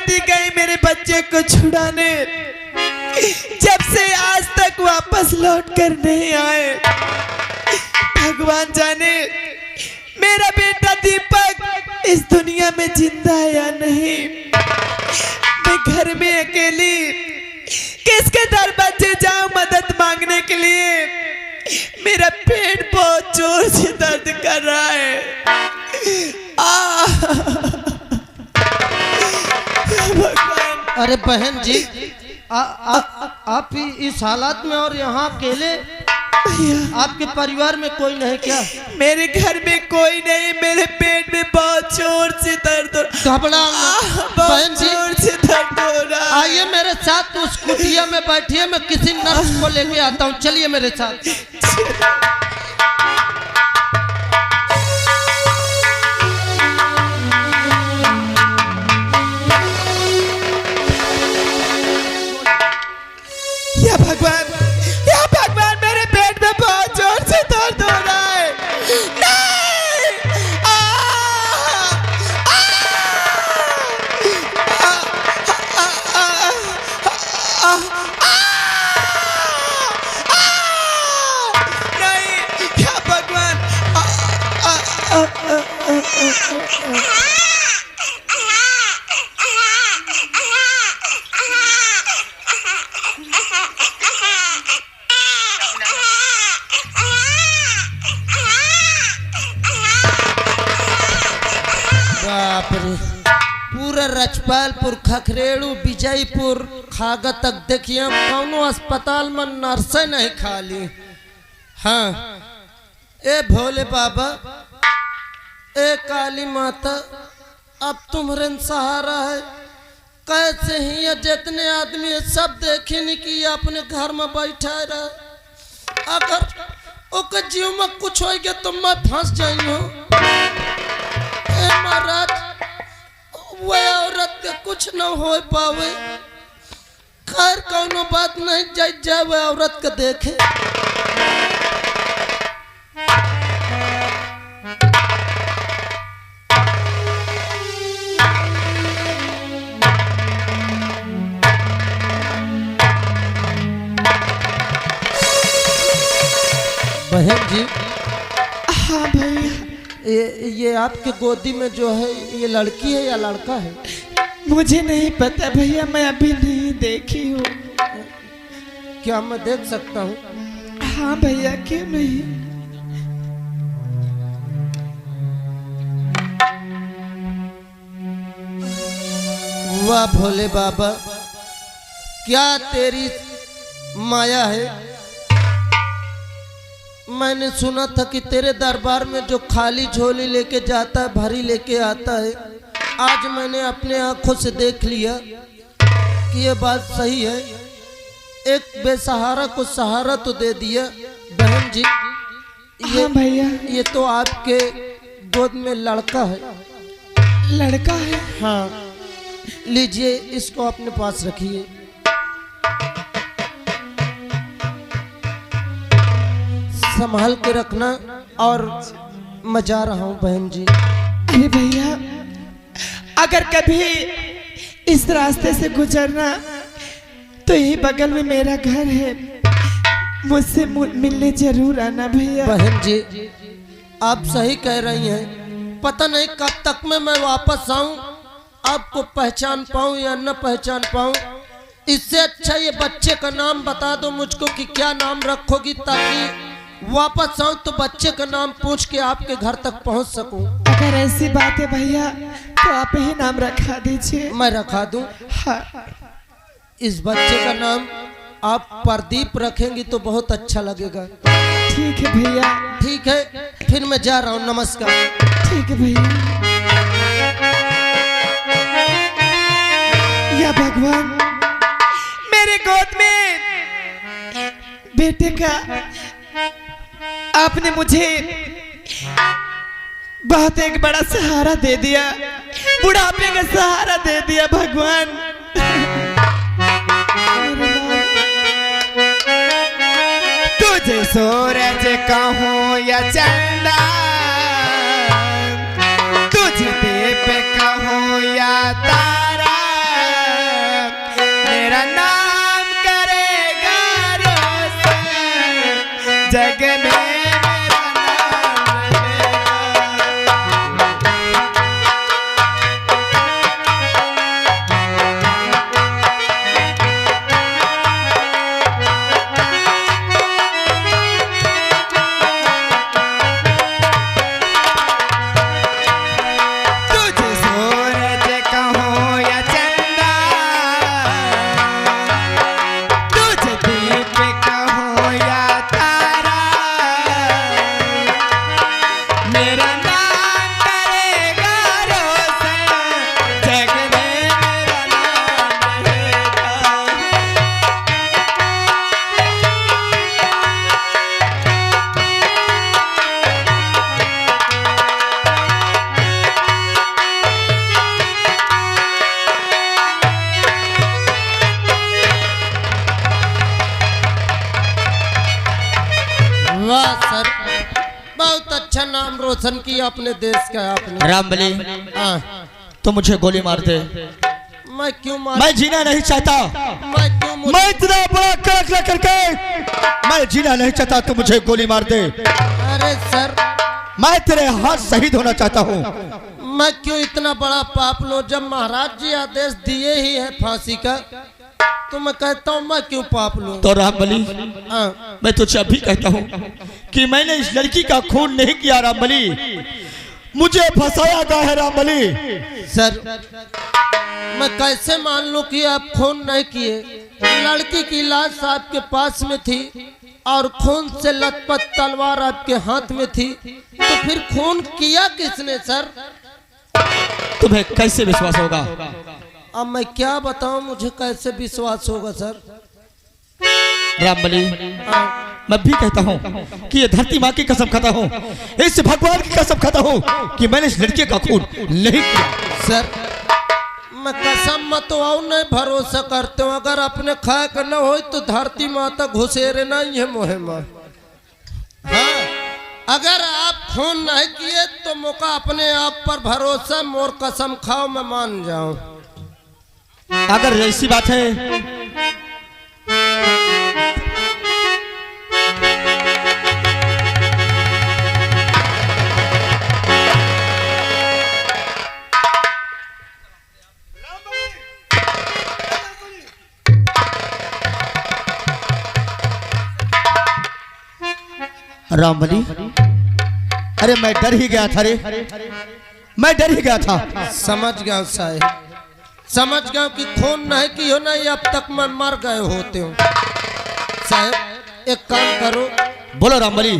पति गए मेरे बच्चे को छुड़ाने, जब से आज तक वापस लौट कर नहीं आए। भगवान जाने मेरा बेटा दीपक इस दुनिया में जिंदा है या नहीं। मैं घर में अकेली किसके दरवाजे जाऊं मदद मांगने के लिए। मेरा पेट बहुत जोर से दर्द कर रहा है। अरे बहन जी, आप इस हालात में और यहाँ अकेले, आपके परिवार में कोई नहीं क्या? मेरे घर में कोई नहीं, मेरे पेट में बहुत जोर से दर्द हो रहा। घबरा बहन जी, जोर से दर्द हो रहा। आइए मेरे साथ उस कुटिया में बैठिए, मैं किसी नर्स को लेके आता हूँ। चलिए मेरे साथ। या भगवान मेरे पेट में बहुत जोर से दर्द हो रहा है। नहीं! नहीं, या भगवान। बाप रे, पूरा रजपालपुर, खखरेड़ू, विजयपुर, खागा तक देखिए, कौनो अस्पताल में नर्स नहीं खाली। हाँ, ए भोले बाबा, ए काली माता, अब तुम्हारे सहारा है। कैसे ही ये जितने आदमी है सब देखी नहीं कि ये अपने घर में बैठा रहे। अगर ओकर जीव में कुछ हो गया तो मैं फंस जाई हूँ। महाराज, वह औरत के कुछ न हो पावे। खैर कौनो बात नहीं, जाए वह औरत के देखे। बहन जी। हाँ भैया। ये आपके गोदी में जो है ये लड़की है या लड़का है? मुझे नहीं पता भैया, मैं अभी नहीं देखी हूँ। क्या मैं देख सकता हूँ? हाँ भैया, क्यों नहीं। वाह भोले बाबा, क्या तेरी माया है। मैंने सुना था कि तेरे दरबार में जो खाली झोली लेके जाता है भरी लेके आता है। आज मैंने अपने आंखों से देख लिया कि ये बात सही है। एक बेसहारा को सहारा तो दे दिया। बहन जी, हाँ भैया, ये तो आपके गोद में लड़का है। लड़का है? हाँ, लीजिए, इसको अपने पास रखिए। संभाल के रखना। और मैं जा रहा हूँ बहन जी। अरे भैया, अगर कभी इस रास्ते से गुजरना तो यही बगल में मेरा घर है, मुझसे मिलने जरूर आना भैया। बहन जी, आप सही कह रही हैं। पता नहीं कब तक में मैं वापस आऊं, आपको पहचान पाऊं या न पहचान पाऊं। इससे अच्छा ये बच्चे का नाम बता दो मुझको कि क्या नाम रखोगी, ताकि वापस आऊं तो बच्चे का नाम पूछ के आपके घर तक पहुंच सकूं। अगर ऐसी बात है भैया तो आप ही नाम रखा दीजिए। मैं रखा दूं? हाँ। इस बच्चे का नाम आप प्रदीप रखेंगी तो बहुत अच्छा लगेगा। ठीक है भैया। ठीक है, फिर मैं जा रहा हूँ। नमस्कार। ठीक है भैया। या भगवान, मेरे गोद में बेटे का आपने मुझे बहुत एक बड़ा सहारा दे दिया, बुढ़ापे का सहारा दे दिया भगवान। तुझे सूरज कहूँ या चंदा, तुझे दीप कहूँ या तारा, वाह सर, बहुत अच्छा नाम रोशन किया अपने देश का आपने। रामबली हाँ, तो मुझे गोली मार दे, मैं क्यों मार, मैं जीना नहीं चाहता। मैं क्यों मैं इतना बड़ा करक ला करके मैं जीना नहीं चाहता, तो मुझे गोली मार दे। अरे सर, मैं तेरे हाथ शहीद होना चाहता हूँ। मैं क्यों इतना बड़ा पाप लो, जब महाराज जी आदेश दिए ही है फांसी का, तो मैं कहता हूँ मैं क्यों पाप लूं। तो रामबली हाँ, मैं तुझे अभी कहता हूँ कि मैंने इस लड़की का खून नहीं किया रामबली, मुझे फंसाया गया है रामबली। सर मैं कैसे मान लूं कि आप खून नहीं किए, लड़की की लाश आपके पास में थी और खून से लथपथ तलवार आपके हाथ में थी, तो फिर खून किया किसने सर? तुम्हें कैसे विश्वास होगा? अब मैं क्या बताऊं, मुझे कैसे विश्वास होगा सर? रामबली हाँ, मैं भी कहता हूँ कि ये धरती माँ की कसम खाता हूँ, इस भगवान की कसम खाता हूँ कि मैंने इस लड़के का खून नहीं किया। सर मैं कसम मत आओ, नहीं भरोसा करते हो, अगर अपने खा कर न हो तो धरती माता घुसेरे नहीं है मोहे माँ। हाँ, अगर आप खून नहीं किए तो मौका अपने आप पर भरोसा, मोर कसम खाओ मैं मान जाऊं। अगर ऐसी बात है रामबली, अरे मैं डर ही गया था रे, मैं डर ही गया था। समझ गया साहेब, समझ गया कि खून नहीं की हो नहीं, अब तक मैं मर गए होते हो। साहेब एक काम करो, बोलो रामबली।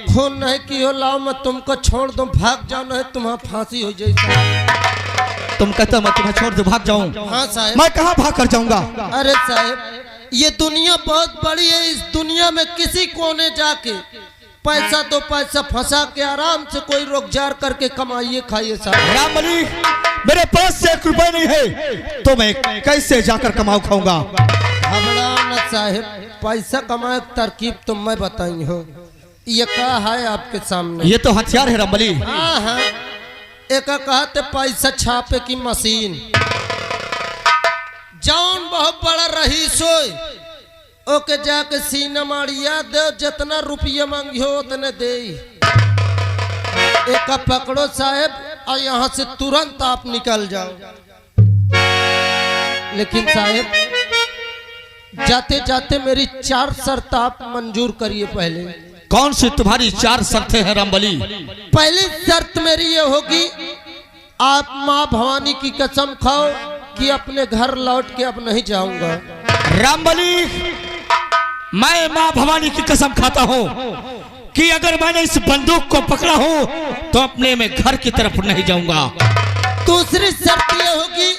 खून नहीं की हो, लाओ मैं तुमको छोड़ दूं, भाग जाओ, नहीं तुम्हारा फांसी हो जाए साहब। तुम कहते हो मैं तुम्हें छोड़ दे भाग जाऊं? हाँ साहब। मैं कहाँ भाग कर जाऊंगा? अरे साहब ये दुनिया बहुत बड़ी है, इस दुनिया में किसी कोने जाके पैसा दो पैसा फंसा के आराम से कोई रोजगार करके कमाइए खाइए साहब। रामबली मेरे पास से 1 रुपए नहीं है, तो मैं कैसे जाकर कमाऊ खाऊंगा? घबराओ न साहब, पैसा कमाए तरकीब तो मैं बताई हूँ, ये क्या है आपके सामने? ये तो हथियार है रामबली। हाँ हाँ, एक कहते पैसा छापे की मशीन, जौन बहुत बड़ा रहीस हो ओके जाके सीना मारिया दे, जितना रुपया मांगियो उतने दे। एक पकड़ो साहब और यहाँ से तुरंत आप निकल जाओ। लेकिन साहब जाते जाते मेरी 4 शर्त आप मंजूर करिए। पहले कौन सी तुम्हारी 4 शर्तें हैं रामबली? पहली शर्त मेरी ये होगी, आप माँ भवानी की कसम खाओ कि अपने घर लौट के अब नहीं जाऊंगा। रामबली मैं माँ भवानी की कसम खाता हूँ कि अगर मैंने इस बंदूक को पकड़ा हो तो अपने में घर की तरफ नहीं जाऊंगा। दूसरी शर्त ये होगी,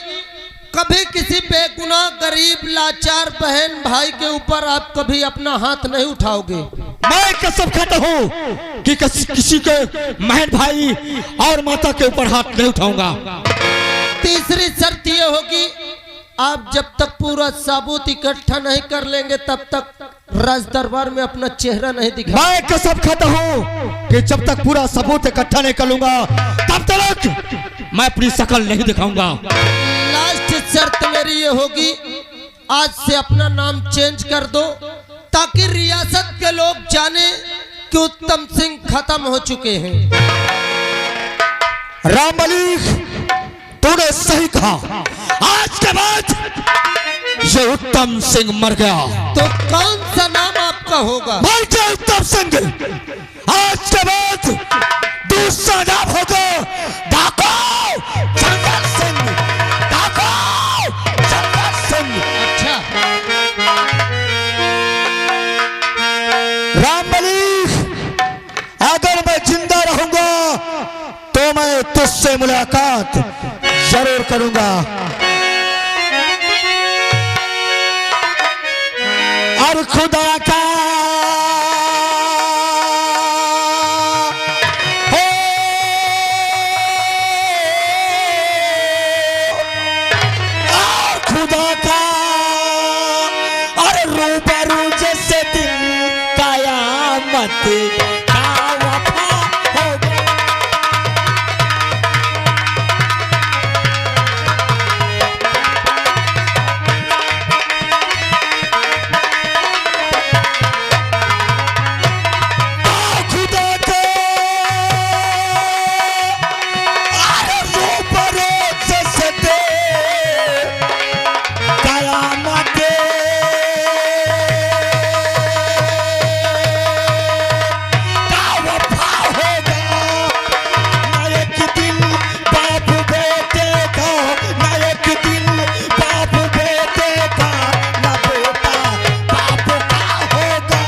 कभी किसी बेगुनाह गरीब लाचार बहन भाई के ऊपर आप कभी अपना हाथ नहीं उठाओगे। मैं कसम खाता हूँ कि किसी के बहन भाई और माता के ऊपर हाथ नहीं उठाऊंगा। तीसरी शर्त ये होगी, आप जब तक पूरा सबूत इकट्ठा नहीं कर लेंगे तब तक राज दरबार में अपना चेहरा नहीं दिखा। मैं कसम खाता हूँ कि जब तक पूरा सबूत इकट्ठा नहीं कर लूंगा तब तक मैं अपनी शक्ल नहीं दिखाऊंगा। लास्ट शर्त मेरी ये होगी, आज से अपना नाम चेंज कर दो ताकि रियासत के लोग जाने कि उत्तम सिंह खत्म हो चुके हैं। रामबली तूने सही कहा, आज के बाद ये उत्तम सिंह मर गया। तो कौन सा नाम आपका होगा? मर गया उत्तम सिंह। आज के बाद दूसरा नाम होगा डाकू जंगल सिंह। डाकू जंगल सिंह। अच्छा रामबली अगर मैं जिंदा रहूंगा तो मैं तुझसे मुलाकात जरूर करूंगा। और खुदा का हो और खुदा का और रूबरू जैसे दिन कयामत माटे का वफा होगा। खुदा के आरज़ू पर सजदे कयामत का वफा होगा। ना एक दिन बाप बेटे का, ना एक दिन बाप बेटे का, ना बेटा बाप का होगा।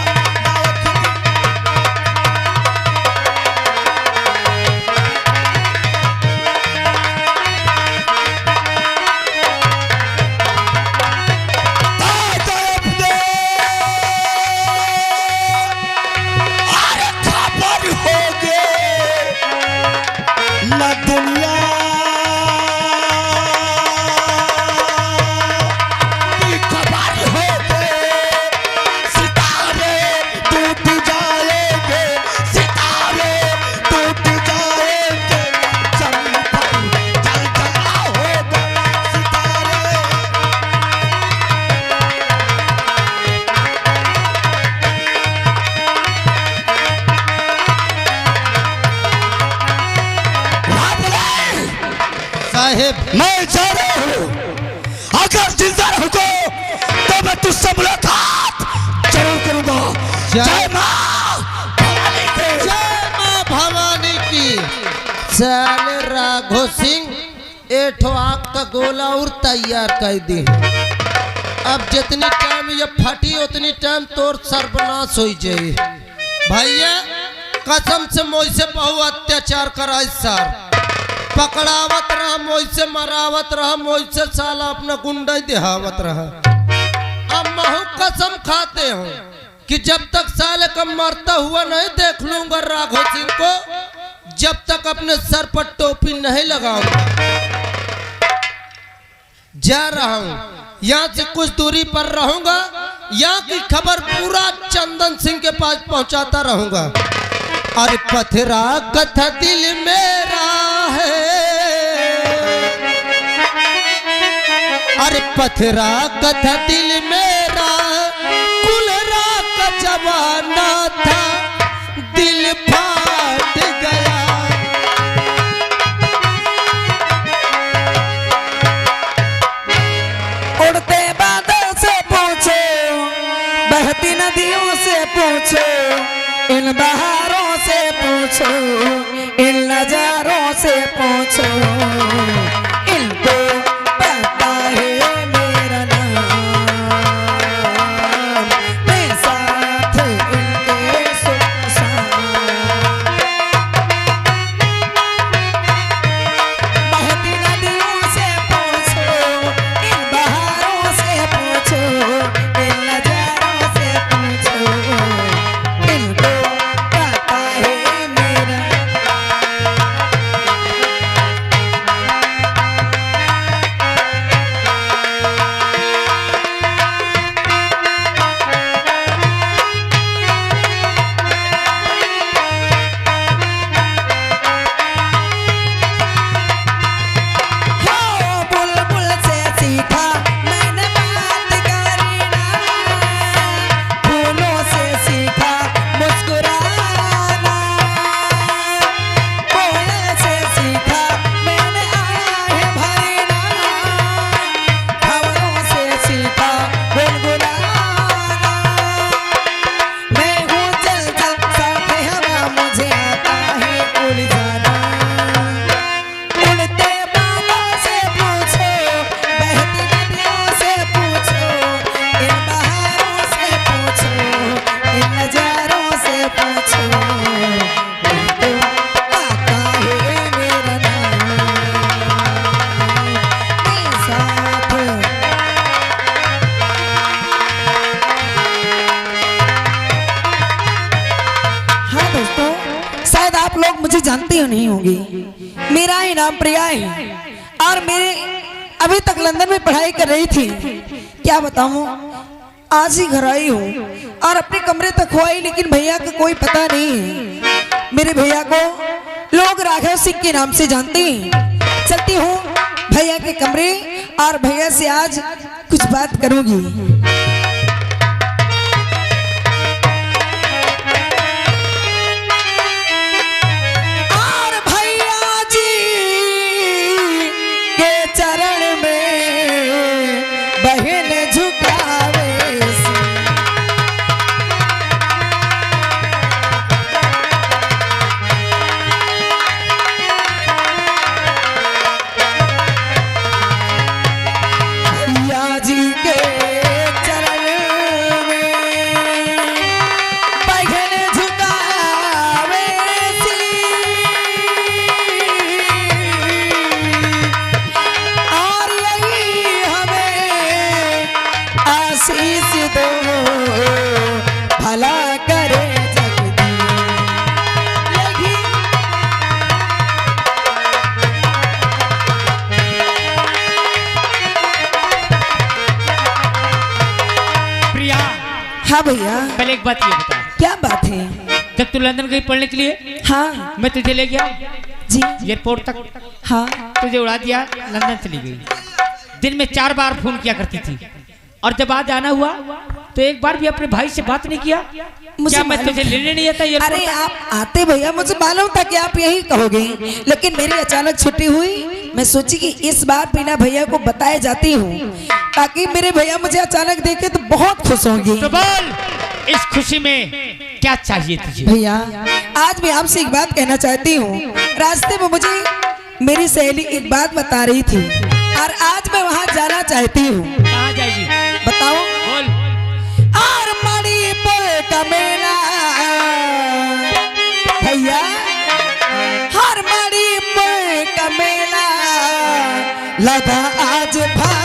ना एक दिन अरे खबर होगे न दुनिया की खबर होगे। सितारे टूट जाएंगे, सितारे टूट जाएंगे, चंदा जल जला होगा। सितारे साहेब मैं जा रहा हूँ। अगर जिंदा रहो तो मैं तुझसे मुलाकात जरूर करूंगा। जय माँ भवानी की। जय मां भवानी की। साले राघो सिंह एठो आग का गोला और तैयार कर दी। अब जितनी टाइम ये फटी उतनी टाइम तोर सर्वनाश हो जाए। भैया कसम से मोई से बहु अत्याचार कराई सर, पकड़ावत रहा मोई से, मरावत रहा मोई से, साला अपना गुंडा दिहावत रहा। अब महू कसम खाते हो कि जब तक साले का मरता हुआ नहीं देख लूंगा राघव सिंह को, जब तक अपने सर पर टोपी नहीं लगाऊंगा। जा रहा हूं, यहाँ से कुछ दूरी पर रहूंगा। यहाँ की खबर पूरा चंदन सिंह के पास पहुंचाता रहूंगा। अरे पथरा कथा दिल मेरा है, अरे पथरा कथा दिल मेरा, कुलरा का जमाना था, दिल फाट गया। उड़ते बादल से पूछो, बहती नदियों से पूछो, इन बहारों से पूछो, इन नजारों से पूछो, इनको पता है मेरा नाम, मैं साथ इनके सुबह शाम। बहती नदियों से पूछो, इन बहारों से पूछो, इन नजारों से पूछो, इनको पता है मेरा। हो बुलबुल से सीखा मैंने बात करना, फूलों से सीखा मुस्कुराना, कोयल से सीखा मैंने आहे भरना, खबरों से सीखा गुनगुनाना। मैं हूँ चल चल साथे हवा, मुझे आता है उलझाना। उड़ते बादल से पूछो, बहती नदियों से पूछो, इन बहारों से पूछो, इन नजारों से पूछो, इनको आता है मेरा नाम, मैं साथ। हाँ दोस्तों, शायद आप लोग मुझे जानते हो नहीं होंगे। मेरा ही नाम प्रिया है और मेरे अभी तक लंदन में पढ़ाई कर रही थी। क्या बताऊं, आज ही घर आई हूँ और अपने कमरे तक हो आई, लेकिन भैया का कोई पता नहीं है। मेरे भैया को लोग राघव सिंह के नाम से जानते हैं। चलती हूँ भैया के कमरे और भैया से आज कुछ बात करूंगी। और भैया जी के चरण में बहन झुकावे से। भैया जी के चरण में बहन झुकावे सी। और यही हमें आशीष दो, भला करे जगदी। यही प्रिया, हाँ भैया, पहले एक बात ये बता, क्या बात है? जब तू लंदन गई पढ़ने के लिए, हाँ मैं तुझे ले गया जी, एयरपोर्ट तक, हाँ तुझे उड़ा दिया, लंदन चली गई। दिन में 4 बार फोन किया करती थी, और जब आज आना हुआ तो एक बार भी अपने भाई से बात नहीं किया। मुझे क्या मैं मालूम तुझे लेने नहीं आता एयरपोर्ट अरे तक? आप आते भैया, मुझे मालूम था कि आप यही कहोगे, लेकिन मेरी अचानक छुट्टी हुई। मैं सोची कि इस बार बिना भैया को बताए जाती हूँ, ताकि मेरे भैया मुझे अचानक देखे तो बहुत खुश होंगे। तो बोल, इस खुशी में क्या चाहिए तुझे? भैया, आज मैं आपसे एक बात कहना चाहती हूँ। रास्ते में मुझे मेरी सहेली एक बात बता रही थी, और आज मैं वहाँ जाना चाहती हूँ। कहाँ जाएगी? बताओ। बोल। और मणिपुर का मेला भैया, हर मणिपुर का मेला लगा आज भारी।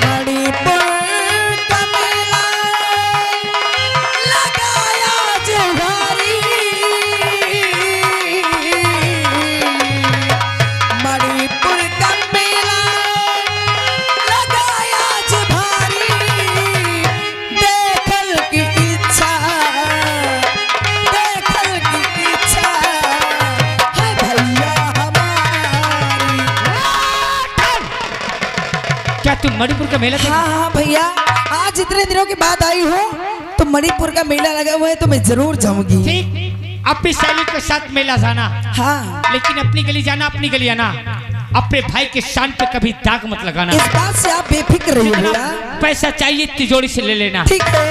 मणिपुर का मेला लगाया जो भारी। मणिपुर का मेला लगाया जो भारी। देखल की इच्छा, देखल की इच्छा है भैया हमारी। क्या तुम मणिपुर का मेला हाँ हाँ भैया, आज इतने दिनों के बाद आई हूँ तो मणिपुर का मेला लगा हुआ है, तो मैं जरूर जाऊंगी। ठीक, अपनी सहेली के साथ मेला जाना, हाँ, लेकिन अपनी गली जाना, अपनी गली आना। अपने भाई के शान पे कभी दाग मत लगाना। इस बात से आप बेफिक्र रहिए भैया। पैसा चाहिए तिजोरी से ले लेना। ठीक है।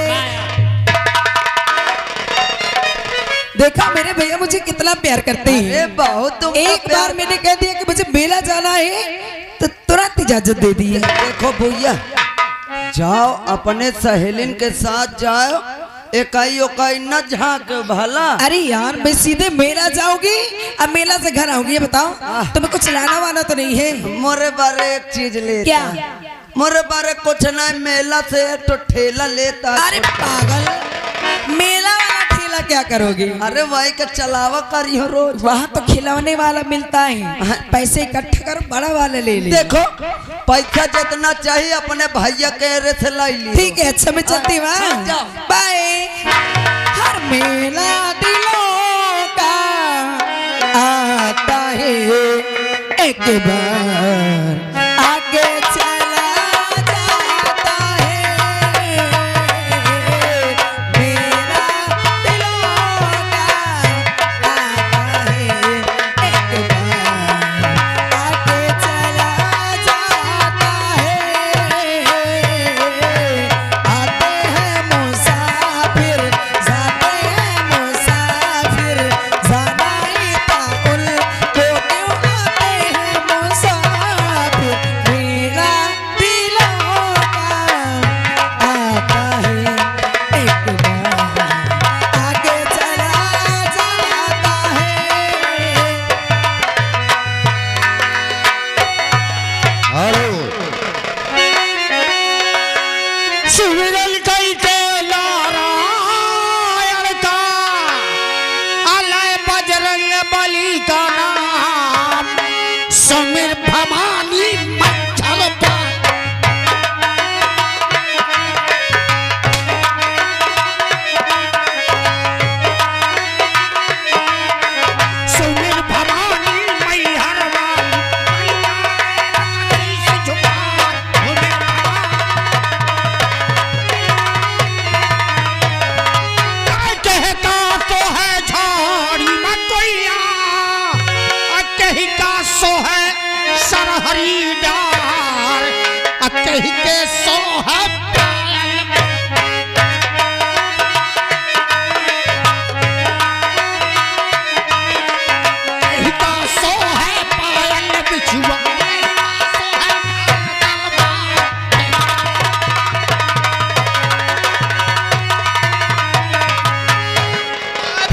देखा मेरे भैया मुझे कितना प्यार करते हैं। बहुत तुम एक बार मैंने कह दिया कि मुझे मेला जाना है तो तुरंत इजाजत दे दी है। देखो भैया, जाओ अपने सहेलिन के साथ जाओ, इकाई उकाई न झांक भला। अरे यार, मैं सीधे मेला जाऊंगी अब मेला से घर आऊंगी। ये बताओ, तुम्हें कुछ लाना वाना तो नहीं है? मोरे बारे एक चीज लेता। क्या? मोरे बारे कुछ नहीं, मेला से तो ठेला लेता। अरे पागल, मेला वाला ठेला क्या करोगे? अरे भाई का चलावा करियो रोज। वहाँ तो खिलौने वाला मिलता है, पैसे इकट्ठा करो, बड़ा वाला ले ले। देखो, पैसा जितना चाहिए अपने भैया के रे से लाई ली। ठीक है, अच्छा मैं चलती हूँ। हाँ, जाओ। बाय। हर मेला दिलों का आता है, एक बार आगे चला जाता है। मेला दिलों का आता है, एक बार आगे चला जाता है। आते हैं मुसाफिर, जाते हैं मुसाफिर, जाना ही था उनको, क्यों आते हैं मुसाफिर। वाली का नाम सुमिर भवानी मच्छर पाल। सुमिर भवानी मैहर वाली कहता तो है झाड़ी मकोइया, कही का सो है सरहरी डार, कही के सो है पायल। कही का सो है पायल बिछुआ,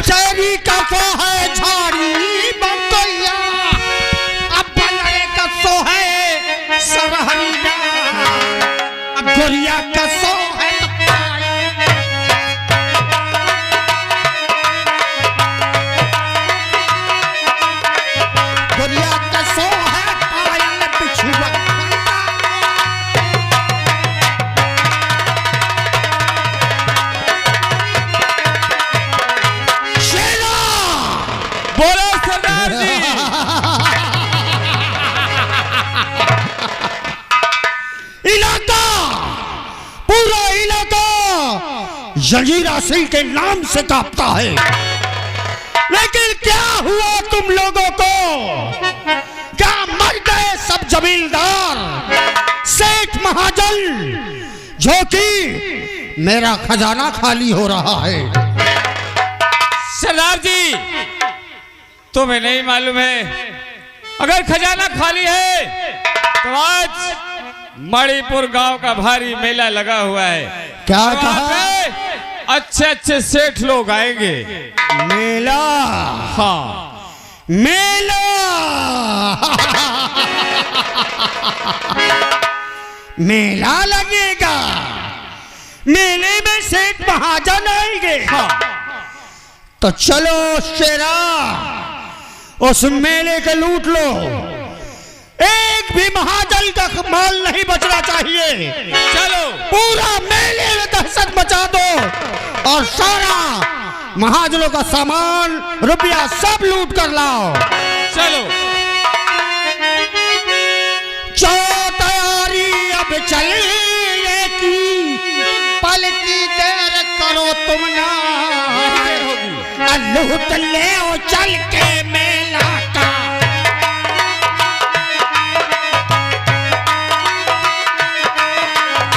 चेरी का सो है झाड़ी मकोइया, अब बनरे का सो है सरहरी डार, अब गोरिया का सो है पायल। गोरिया का सो है पायल बिछुआ। शेरा बोलो सरदार जी। इलाका, पूरा इलाका जजीरा सिंह के नाम से कांपता है। लेकिन क्या हुआ तुम लोगों को? क्या मर गए सब जमींदार, सेठ महाजन, जो कि मेरा खजाना खाली हो रहा है? सरदार जी, तुम्हें नहीं मालूम है, अगर खजाना खाली है तो आज मणिपुर गांव का भारी मेला लगा हुआ है। क्या वहाँ कहा? पे अच्छे अच्छे सेठ लोग आएंगे। मेला? हाँ, मेला? मेला लगेगा, मेले में सेठ महाजन आएंगे। हाँ। तो चलो शेरा, उस मेले के लूट लो, एक भी महाजन का माल नहीं बचना चाहिए। चलो पूरा मेले में दहशत मचा दो और सारा महाजनों का सामान रुपया सब लूट कर लाओ। चलो जाओ, तैयारी अब चलने की, पल की देर करो तुम ना, देर होगी। लूट ले चल के